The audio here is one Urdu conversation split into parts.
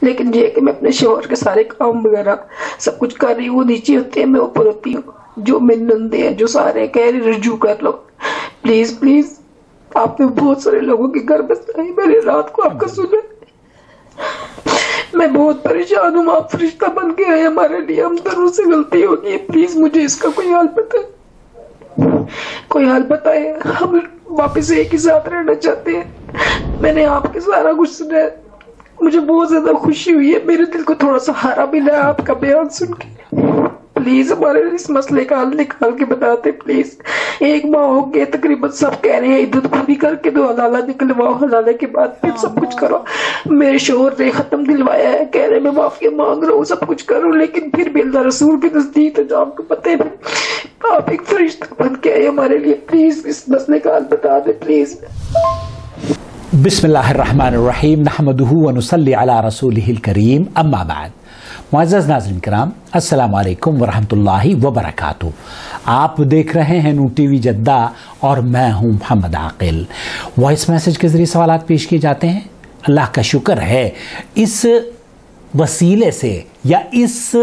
لیکن یہ کہ میں اپنے شوہر کے سارے کام وغیرہ سب کچھ کر رہی ہوں، وہ نیچے ہوتے ہیں، میں اوپر ہوتی ہوں. جو میرے نندے ہیں جو سارے کہہ رہے رجوع کر لو، پلیز پلیز. آپ نے بہت سارے لوگوں کے گھر بسائی، میری رات کو آپ کا سنا. میں بہت پریشان ہوں. آپ فرشتہ بن کے آئے ہمارے لیے، ہم دونوں سے غلطی ہوگی، پلیز مجھے اس کا کوئی حل بتائے، کوئی حل بتائے. ہم واپس ایک ہی ساتھ رہنا چاہتے ہیں. میں نے آپ کے سارا کچھ سنا ہے، مجھے بہت زیادہ خوشی ہوئی ہے، میرے دل کو تھوڑا سا ہارا ملا ہے آپ کا بیان سن کے. پلیز ہمارے اس مسئلے کا حل نکال کے بتاتے پلیز. ایک ماہ ہو گئے تقریباً، سب کہہ رہے ہیں عدت پوری کر کے دو، حلالہ نکلواؤ، حلالے کے بعد پھر سب کچھ کرو. میرے شوہر نے ختم دلوایا ہے، کہہ رہے میں معافی مانگ رہا ہوں، سب کچھ کروں، لیکن پھر بھی اللہ رسول کے نزدیک تو آپ کو پتہ ہے آپ ایک فرشتہ بن کے آئے ہمارے لیے، پلیز اس مسئلے کا حل بتا دیں پلیز. بسم اللہ الرحمن الرحیم، نحمدہ ونصلی علی رسولہ الکریم، اما بعد. معزز ناظرین کرام، السلام علیکم ورحمۃ اللہ وبرکاتہ. آپ دیکھ رہے ہیں نور ٹی وی جدہ اور میں ہوں محمد عاقل. وائس میسج کے ذریعے سوالات پیش کیے جاتے ہیں. اللہ کا شکر ہے اس وسیلے سے یا اس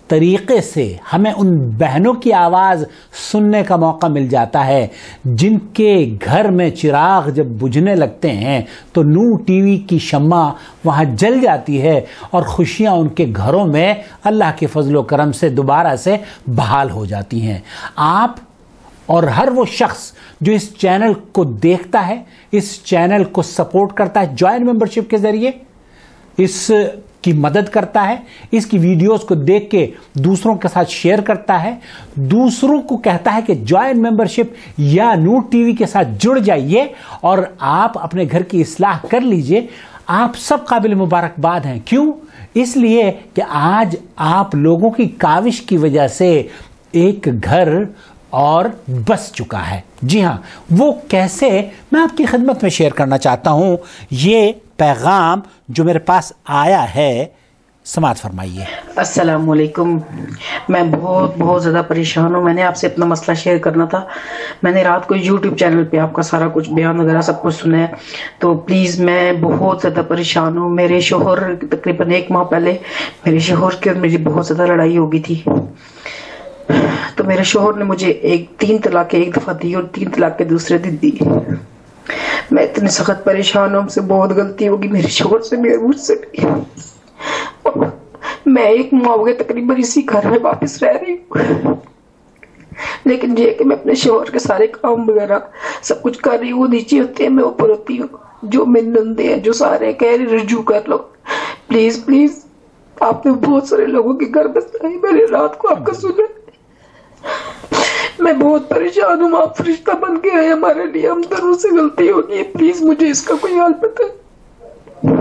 طریقے سے ہمیں ان بہنوں کی آواز سننے کا موقع مل جاتا ہے جن کے گھر میں چراغ جب بجھنے لگتے ہیں تو نور ٹی وی کی شمع وہاں جل جاتی ہے اور خوشیاں ان کے گھروں میں اللہ کے فضل و کرم سے دوبارہ سے بحال ہو جاتی ہیں. آپ اور ہر وہ شخص جو اس چینل کو دیکھتا ہے، اس چینل کو سپورٹ کرتا ہے، جوائنٹ ممبرشپ کے ذریعے اس کی مدد کرتا ہے، اس کی ویڈیوز کو دیکھ کے دوسروں کے ساتھ شیئر کرتا ہے، دوسروں کو کہتا ہے کہ جوائنٹ ممبرشپ یا نور ٹی وی کے ساتھ جڑ جائیے اور آپ اپنے گھر کی اصلاح کر لیجئے. آپ سب قابل مبارکباد ہیں. کیوں؟ اس لیے کہ آج آپ لوگوں کی کاوش کی وجہ سے ایک گھر اور بس چکا ہے. جی ہاں، وہ کیسے میں آپ کی خدمت میں شیئر کرنا چاہتا ہوں. یہ پیغام جو میرے پاس آیا ہے، سماعت فرمائیے. السلام علیکم. میں بہت زیادہ پریشان ہوں. میں نے آپ سے اپنا مسئلہ شیئر کرنا تھا. میں نے رات کو یوٹیوب چینل پہ آپ کا سارا کچھ بیان وغیرہ سب کچھ سنا ہے، تو پلیز میں بہت زیادہ پریشان ہوں. میرے شوہر تقریباً ایک ماہ پہلے میرے شوہر کی اور میری بہت زیادہ لڑائی ہو گئی تھی. تو میرے شوہر نے مجھے 3 طلاقیں ایک دفعہ دی اور 3 طلاقیں دوسرے دن دی. میں اتنے سخت پریشان ہوں، ہم سے بہت غلطی ہوگی میرے شوہر سے بھی اور مجھ سے بھی. میں ایک ماہ ہو گئے تقریباً اسی گھر میں واپس رہ رہی ہوں، لیکن یہ کہ میں اپنے شوہر کے سارے کام وغیرہ سب کچھ کر رہی ہوں، وہ نیچے ہوتے ہیں، میں اوپر ہوتی ہوں. جو میرے نندے ہیں جو سارے کہہ رہے رجوع کر لو، پلیز پلیز. آپ نے بہت سارے لوگوں کے گھر بسائی، میری رات کو آپ کا سنا. میں بہت پریشان ہوں. آپ فرشتہ بن کے آئے ہمارے لیے، ہم دونوں سے غلطی ہوگی، پلیز مجھے اس کا کوئی حل بتائے،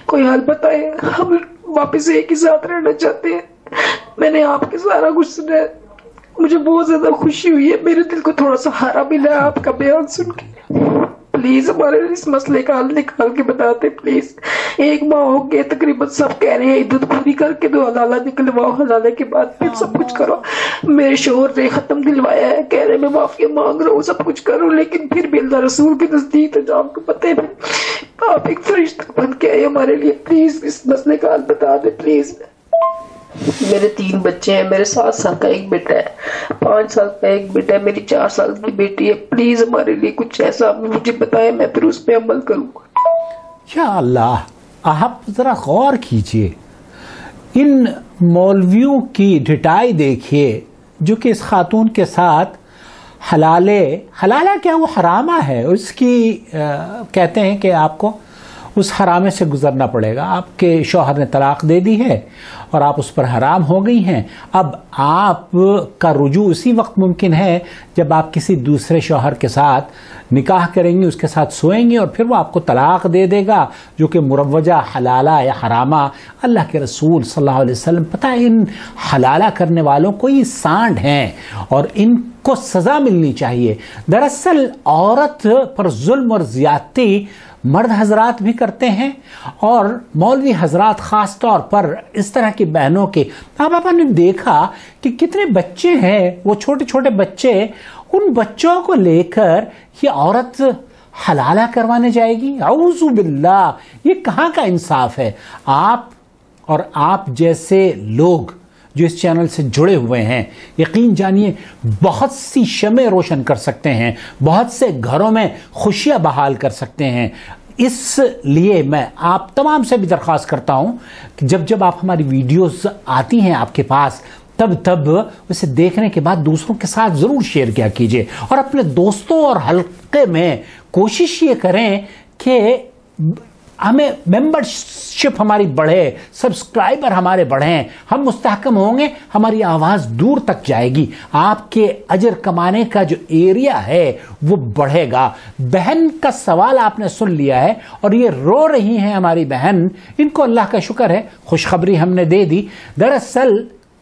کوئی حل بتائے. ہم واپس ایک ہی ساتھ رہنا چاہتے ہیں. میں نے آپ کے سارا کچھ سنا ہے، مجھے بہت زیادہ خوشی ہوئی ہے، میرے دل کو تھوڑا سا ہارا ملا ہے آپ کا بیان سن کے. پلیز ہمارے اس مسئلے کا حل نکال کے بتاتے پلیز. ایک ماہ ہو گئے تقریباً، سب کہہ رہے ہیں عدت پوری کر کے دو، حلالہ نکلواؤ، حلالے کے بعد پھر سب کچھ کرو. میرے شوہر نے ختم دلوایا ہے، کہہ رہے میں معافی مانگ رہا ہوں، سب کچھ کروں، لیکن پھر بھی اللہ رسول کے نزدیک تو آپ کو پتہ ہے آپ ایک فرشتہ بن کے آئے ہمارے لیے، پلیز اس مسئلے کا حل بتا دیں پلیز. میرے 3 بچے ہیں. میرے 7 سال کا ایک بیٹا ہے، 5 سال کا ایک بیٹا ہے، میری 4 سال کی بیٹی ہے. پلیز ہمارے لیے کچھ ایسا مجھے بتائیں، میں پھر اس پہ عمل کروں. یا اللہ، آپ ذرا غور کیجئے، ان مولویوں کی ڈٹائی دیکھیے جو کہ اس خاتون کے ساتھ حلالہ کیا وہ حرامہ ہے، اس کی کہتے ہیں کہ آپ کو اس حرامے سے گزرنا پڑے گا. آپ کے شوہر نے طلاق دے دی ہے اور آپ اس پر حرام ہو گئی ہیں. اب آپ کا رجوع اسی وقت ممکن ہے جب آپ کسی دوسرے شوہر کے ساتھ نکاح کریں گی، اس کے ساتھ سوئیں گی اور پھر وہ آپ کو طلاق دے دے گا، جو کہ مروجہ حلالہ یا حرامہ. اللہ کے رسول صلی اللہ علیہ وسلم پتہ ہے ان حلالہ کرنے والوں کو یہ سانڈ ہیں اور ان کو سزا ملنی چاہیے. دراصل عورت پر ظلم اور زیادتی مرد حضرات بھی کرتے ہیں اور مولوی حضرات خاص طور پر اس طرح کی بہنوں کے. آپ نے دیکھا کہ کتنے بچے ہیں، وہ چھوٹے چھوٹے بچے، ان بچوں کو لے کر یہ عورت حلالہ کروانے جائے گی؟ اعوذ باللہ، یہ کہاں کا انصاف ہے؟ آپ اور آپ جیسے لوگ جو اس چینل سے جڑے ہوئے ہیں، یقین جانیے بہت سی شمع روشن کر سکتے ہیں، بہت سے گھروں میں خوشیاں بحال کر سکتے ہیں۔ اس لیے میں آپ تمام سے بھی درخواست کرتا ہوں کہ جب آپ ہماری ویڈیوز آتی ہیں آپ کے پاس، تب اسے دیکھنے کے بعد دوسروں کے ساتھ ضرور شیئر کیا کیجئے، اور اپنے دوستوں اور حلقے میں کوشش یہ کریں کہ ہمیں ممبرشپ ہماری بڑھے، سبسکرائبر ہمارے بڑھیں، ہم مستحکم ہوں گے، ہماری آواز دور تک جائے گی، آپ کے اجر کمانے کا جو ایریا ہے وہ بڑھے گا۔ بہن کا سوال آپ نے سن لیا ہے، اور یہ رو رہی ہیں ہماری بہن، ان کو اللہ کا شکر ہے، خوشخبری ہم نے دے دی۔ دراصل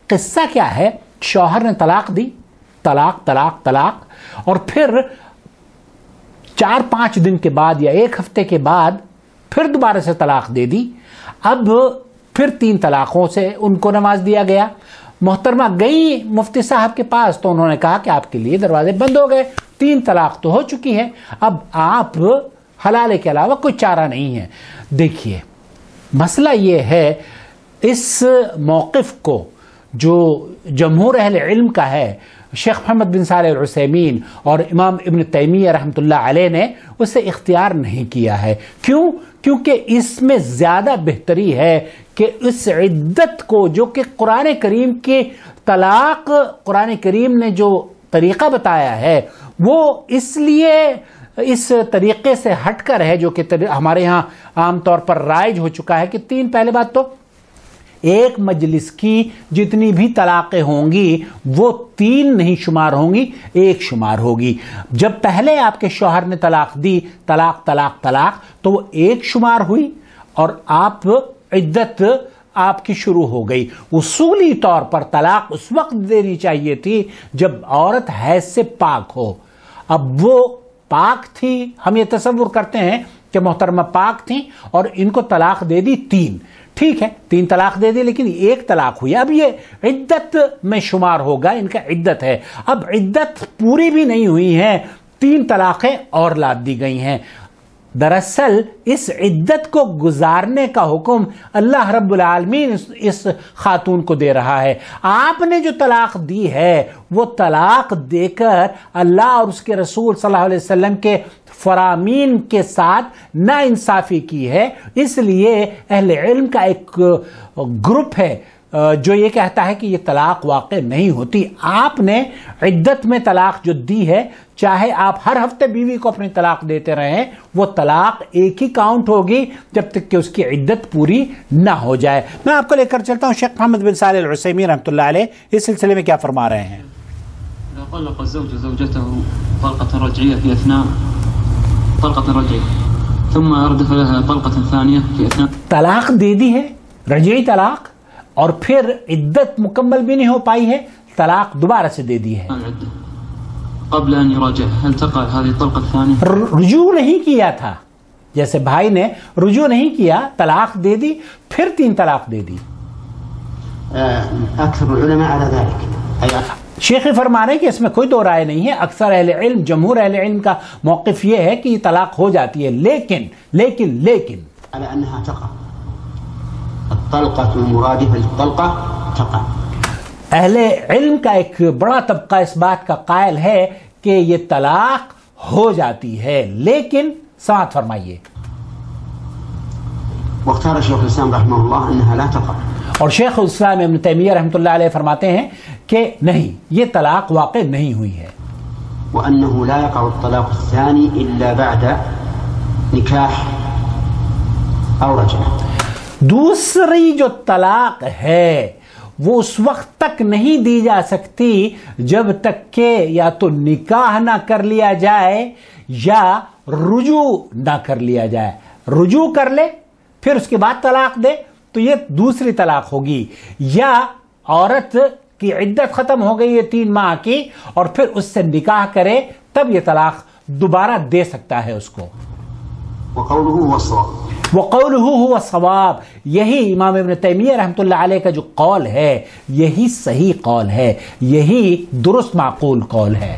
قصہ کیا ہے؟ شوہر نے طلاق دی، طلاق طلاق طلاق، اور پھر 4-5 دن کے بعد یا 1 ہفتے کے بعد پھر دوبارہ سے طلاق دے دی۔ اب پھر 3 طلاقوں سے ان کو نواز دیا گیا۔ محترمہ گئی مفتی صاحب کے پاس تو انہوں نے کہا کہ آپ کے لیے دروازے بند ہو گئے، 3 طلاق تو ہو چکی ہے، اب آپ حلالے کے علاوہ کوئی چارہ نہیں ہے۔ دیکھیے مسئلہ یہ ہے، اس موقف کو جو جمہور اہل علم کا ہے، شیخ محمد بن صالح العثیمین اور امام ابن تیمیہ رحمۃ اللہ علیہ نے اسے اختیار نہیں کیا ہے۔ کیوں؟ کیونکہ اس میں زیادہ بہتری ہے کہ اس عدت کو، جو کہ قرآن کریم کی طلاق، قرآن کریم نے جو طریقہ بتایا ہے وہ اس لیے اس طریقے سے ہٹ کر ہے جو کہ ہمارے ہاں عام طور پر رائج ہو چکا ہے کہ 3، پہلے بات تو ایک مجلس کی جتنی بھی طلاقیں ہوں گی وہ 3 نہیں شمار ہوں گی، 1 شمار ہوگی۔ جب پہلے آپ کے شوہر نے طلاق دی، طلاق طلاق طلاق، تو وہ 1 شمار ہوئی اور آپ عدت آپ کی شروع ہو گئی۔ اصولی طور پر طلاق اس وقت دینی چاہیے تھی جب عورت حیض سے پاک ہو۔ اب وہ پاک تھی، ہم یہ تصور کرتے ہیں کہ محترمہ پاک تھیں اور ان کو طلاق دے دی 3، ٹھیک ہے 3 طلاق دے دی لیکن 1 طلاق ہوئی، اب یہ عدت میں شمار ہوگا، ان کا عدت ہے۔ اب عدت پوری بھی نہیں ہوئی ہے، 3 طلاقیں اور لاد دی گئی ہیں۔ دراصل اس عدت کو گزارنے کا حکم اللہ رب العالمین اس خاتون کو دے رہا ہے۔ آپ نے جو طلاق دی ہے وہ طلاق دے کر اللہ اور اس کے رسول صلی اللہ علیہ وسلم کے فرامین کے ساتھ نا انصافی کی ہے۔ اس لیے اہل علم کا ایک گروپ ہے جو یہ کہتا ہے کہ یہ طلاق واقع نہیں ہوتی۔ آپ نے عدت میں طلاق جو دی ہے، چاہے آپ ہر ہفتے بیوی کو اپنی طلاق دیتے رہیں، وہ طلاق ایک ہی کاؤنٹ ہوگی جب تک کہ اس کی عدت پوری نہ ہو جائے۔ میں آپ کو لے کر چلتا ہوں شیخ محمد بن صالح العثیمین رحمۃ اللہ علیہ اس سلسلے میں کیا فرما رہے ہیں۔ إذا طلق الزوج زوجته طلقة رجعية في أثناء طلقة رجعية ثم أردف لها طلقة ثانية في أثناء، طلاق دے دی ہے رجعی طلاق، اور پھر عدت مکمل بھی نہیں ہو پائی ہے، طلاق دوبارہ سے دے دی ہے، قبل أن يراجع هل تقع هذه الطلقة الثانية؟ رجوع نہیں کیا تھا، جیسے بھائی نے رجوع نہیں کیا، طلاق دے دی، پھر 3 طلاق دے دی۔ أكثر العلماء على ذلك، شیخ فرما رہے ہیں کہ اس میں کوئی دو رائے نہیں ہے، اکثر اہل علم، جمہور اہل علم کا موقف یہ ہے کہ یہ طلاق ہو جاتی ہے، لیکن لیکن لیکن على أنها تقع، الطلقة المرادفة للطلقة تقع۔ اہل علم کا ایک بڑا طبقہ اس بات کا قائل ہے کہ یہ طلاق ہو جاتی ہے، لیکن سماعت فرمائیے۔ واختار شيخ الإسلام رحمه الله أنها لا تقع، اور شیخ الاسلام ابن تیمیہ رحمۃ اللہ علیہ فرماتے ہیں کہ نہیں، یہ طلاق واقع نہیں ہوئی ہے، وأنه لا يقع الطلاق الثاني إلا بعد نكاح أو رجعة۔ دوسری جو طلاق ہے وہ اس وقت تک نہیں دی جا سکتی جب تک کہ یا تو نکاح نہ کر لیا جائے یا رجوع نہ کر لیا جائے۔ رجوع کر لے پھر اس کے بعد طلاق دے تو یہ دوسری طلاق ہوگی، یا عورت کی عدت ختم ہو گئی ہے 3 ماہ کی اور پھر اس سے نکاح کرے تب یہ طلاق دوبارہ دے سکتا ہے اس کو۔ وقوله هو الصواب، وقوله هو الصواب، یہی امام ابن تیمیہ رحمۃ اللہ علیہ کا جو قول ہے یہی صحیح قول ہے، یہی درست معقول قول ہے۔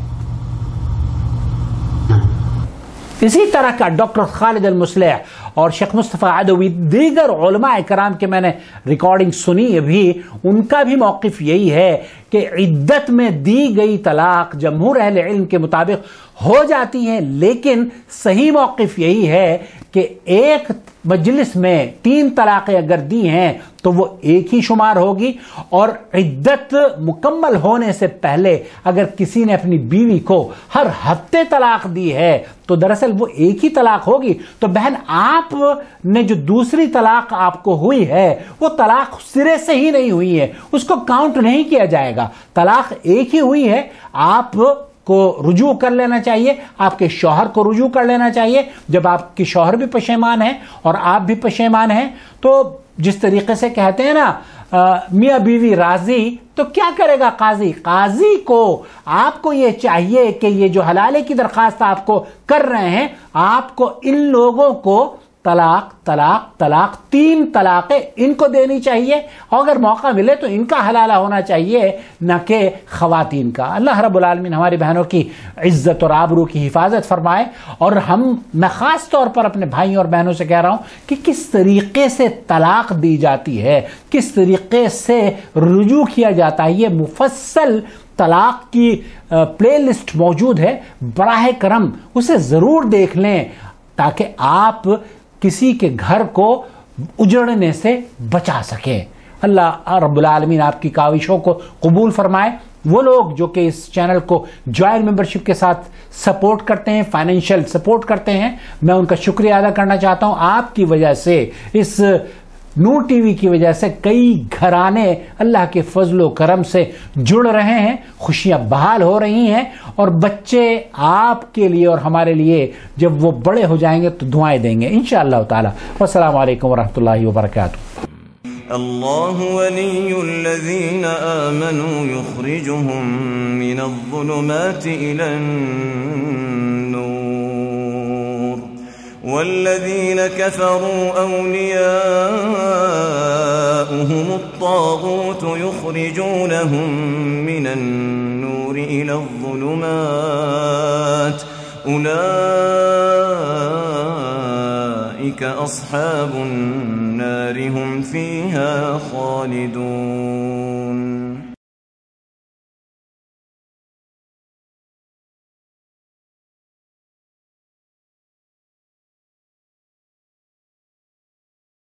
اسی طرح کا ڈاکٹر خالد المصلح اور شیخ مصطفیٰ عدوی، دیگر علماء کرام کے میں نے ریکارڈنگ سنی ابھی، ان کا بھی موقف یہی ہے کہ عدت میں دی گئی طلاق جمہور اہل علم کے مطابق ہو جاتی ہے، لیکن صحیح موقف یہی ہے کہ ایک مجلس میں 3 طلاقیں اگر دی ہیں تو وہ ایک ہی شمار ہوگی، اور عدت مکمل ہونے سے پہلے اگر کسی نے اپنی بیوی کو ہر ہفتے طلاق دی ہے تو دراصل وہ ایک ہی طلاق ہوگی۔ تو بہن، آپ نے جو دوسری طلاق آپ کو ہوئی ہے وہ طلاق سرے سے ہی نہیں ہوئی ہے، اس کو کاؤنٹ نہیں کیا جائے گا، طلاق ایک ہی ہوئی ہے۔ آپ کو رجوع کر لینا چاہیے، آپ کے شوہر کو رجوع کر لینا چاہیے۔ جب آپ کے شوہر بھی پشیمان ہیں اور آپ بھی پشیمان ہیں تو جس طریقے سے کہتے ہیں نا میاں بیوی راضی، تو کیا کرے گا قاضی؟ قاضی کو آپ کو یہ چاہیے کہ یہ جو حلالے کی درخواست آپ کو کر رہے ہیں، آپ کو ان لوگوں کو طلاق طلاق طلاق 3 طلاقیں ان کو دینی چاہیے، اور اگر موقع ملے تو ان کا حلالہ ہونا چاہیے، نہ کہ خواتین کا۔ اللہ رب العالمین ہماری بہنوں کی عزت اور آبرو کی حفاظت فرمائے۔ اور میں خاص طور پر اپنے بھائیوں اور بہنوں سے کہہ رہا ہوں کہ کس طریقے سے طلاق دی جاتی ہے، کس طریقے سے رجوع کیا جاتا ہے، یہ مفصل طلاق کی پلے لسٹ موجود ہے، براہ کرم اسے ضرور دیکھ لیں تاکہ آپ کسی کے گھر کو اجڑنے سے بچا سکیں۔ اللہ رب العالمین آپ کی کاوشوں کو قبول فرمائے۔ وہ لوگ جو کہ اس چینل کو جوائنٹ ممبرشپ کے ساتھ سپورٹ کرتے ہیں، فائنینشیل سپورٹ کرتے ہیں، میں ان کا شکریہ ادا کرنا چاہتا ہوں۔ آپ کی وجہ سے، اس نور ٹی وی کی وجہ سے کئی گھرانے اللہ کے فضل و کرم سے جڑ رہے ہیں، خوشیاں بحال ہو رہی ہیں، اور بچے آپ کے لیے اور ہمارے لیے جب وہ بڑے ہو جائیں گے تو دعائیں دیں گے انشاءاللہ تعالی۔ والسلام علیکم ورحمۃ اللہ وبرکاتہ۔ اللہ ولی الذین آمنوا یخرجهم من الظلمات الى النور والذین كفروا اولیاؤهم الطاغوت یخرجونهم من النور الى الظلمات اولئک اصحاب النار هم فيها خالدون۔